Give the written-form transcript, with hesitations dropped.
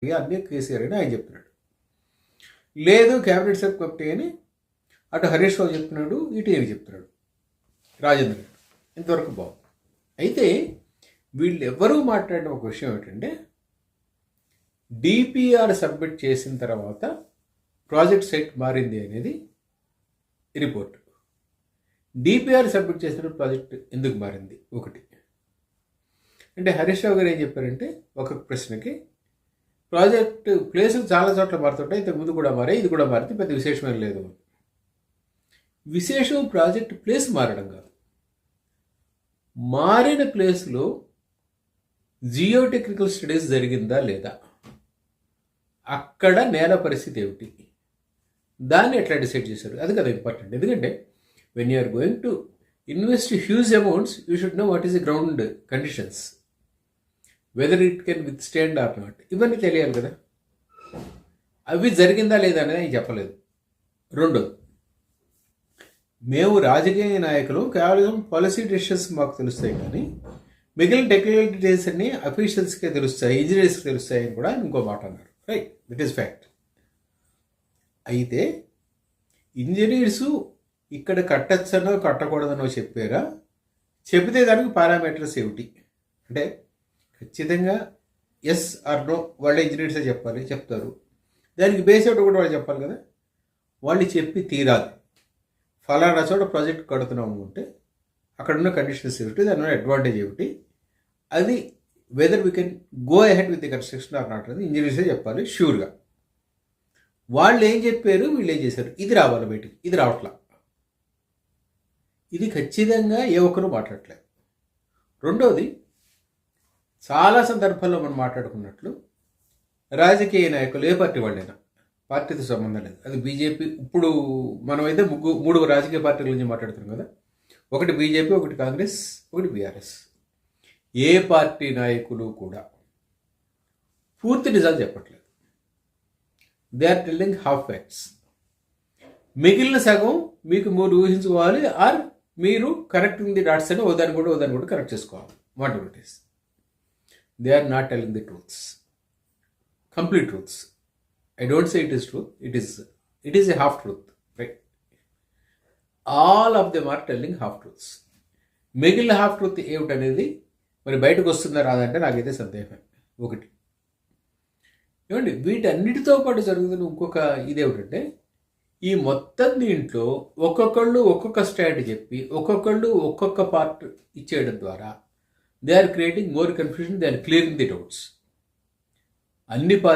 అన్నీ కేసీఆర్ అని ఆయన చెప్తున్నాడు. లేదు క్యాబినెట్ సబ్ కమిటీ అని అటు హరీష్ రావు చెప్తున్నాడు, ఇటు ఏమి చెప్తున్నాడు రాజేంద్ర గారు. ఇంతవరకు బాగుంది. అయితే వీళ్ళు ఎవరూ మాట్లాడిన ఒక విషయం ఏంటంటే, డిపిఆర్ సబ్మిట్ చేసిన తర్వాత ప్రాజెక్ట్ సైట్ మారింది అనేది రిపోర్ట్. డిపిఆర్ సబ్మిట్ చేసిన ప్రాజెక్ట్ ఎందుకు మారింది ఒకటి అంటే, హరీష్ రావు గారు ఏం చెప్పారంటే ఒక ప్రశ్నకి, ప్రాజెక్ట్ ప్లేసులు చాలా చోట్ల మారుతుంటాయి, ఇంతకుముందు కూడా మారాయి, ఇది కూడా మారితే పెద్ద విశేషమేం లేదు. విశేషం ప్రాజెక్ట్ ప్లేస్ మారడం కాదు, మారిన ప్లేస్లో జియోటెక్నికల్ స్టడీస్ జరిగిందా లేదా, అక్కడ నేల పరిస్థితి ఏమిటి, దాన్ని ఎట్లా డిసైడ్ చేశారు, అది కదా ఇంపార్టెంట్. ఎందుకంటే when you're going to invest huge amounts, you should know what is the ground conditions, whether it can withstand or not, ఇవన్నీ తెలియాలి కదా. అవి జరిగిందా లేదా అనేది ఆయన చెప్పలేదు. రెండోది, మేము రాజకీయ నాయకులు కేవలం పాలసీ డెసిషన్స్ మాకు తెలుస్తాయి, కానీ మిగిలిన టెక్నికల్ డీటెయిల్స్ అన్ని అఫీషియల్స్కే తెలుస్తాయి, ఇంజనీర్స్కి తెలుస్తాయి అని కూడా ఇంకో మాట అన్నారు. Right, it is fact. అయితే ఇంజనీర్సు ఇక్కడ కట్టచ్చనో కట్టకూడదనో చెప్పారా, చెబితే దానికి పారామీటర్స్ ఏమిటి అంటే, ఖచ్చితంగా ఎస్ ఆర్ నో వాళ్ళ ఇంజనీర్సే చెప్పాలి, చెప్తారు. దానికి బేస్ అవుట్ కూడా వాళ్ళు చెప్పాలి కదా. వాళ్ళు చెప్పి తీరాలి, ఫలానా చోట ప్రాజెక్ట్ కడుతున్నాము అంటే అక్కడ ఉన్న కండిషన్స్ ఏమిటి, దానివల్ల అడ్వాంటేజ్ ఏమిటి, అది whether we can go ahead with the construction or not అనేది ఇంజనీర్సే చెప్పాలి ష్యూర్గా. వాళ్ళు ఏం చెప్పారు, వీళ్ళు ఏం చేశారు, ఇది రావాలి బయటికి, ఇది రావట్లా. ఇది ఖచ్చితంగా ఏ ఒక్కరూ మాట్లాడలేదు. రెండోది, చాలా సందర్భాల్లో మనం మాట్లాడుకున్నట్లు రాజకీయ నాయకులు ఏ పార్టీ వాళ్ళైనా, పార్టీతో సంబంధం లేదు, అది బీజేపీ, ఇప్పుడు మనమైతే మూడు రాజకీయ పార్టీల గురించి మాట్లాడుతున్నాం కదా, ఒకటి బీజేపీ, ఒకటి కాంగ్రెస్, ఒకటి బీఆర్ఎస్. ఏ పార్టీ నాయకులు కూడా పూర్తి నిజాలు చెప్పట్లేదు. They are telling half facts. మిగిలిన సగం మీకు మీరు ఊహించుకోవాలి, ఆర్ మీరు కరెక్టింగ్ ది డాట్స్ అని ఓదాన్ని కూడా కరెక్ట్ చేసుకోవాలి. Whatever it is, they are not telling the truths, complete truths. I don't say it is truth, it is a half truth, right? All of them are telling half truths. మిగిలిన half truth ఏమిటనేది మరి బయటకు వస్తుందా రాదంటే నాకైతే సందేహం. ఒకటి ఏమండి, వీటన్నిటితో పాటు జరుగుతున్న ఇంకొక ఇదేమిటంటే, ఈ మొత్తం దీంట్లో ఒక్కొక్కళ్ళు ఒక్కొక్క స్టాండ్ చెప్పి ఒక్కొక్కళ్ళు ఒక్కొక్క పార్ట్ ఇచ్చేయడం ద్వారా they are creating more confusion, they are clearing the doubts. అన్ని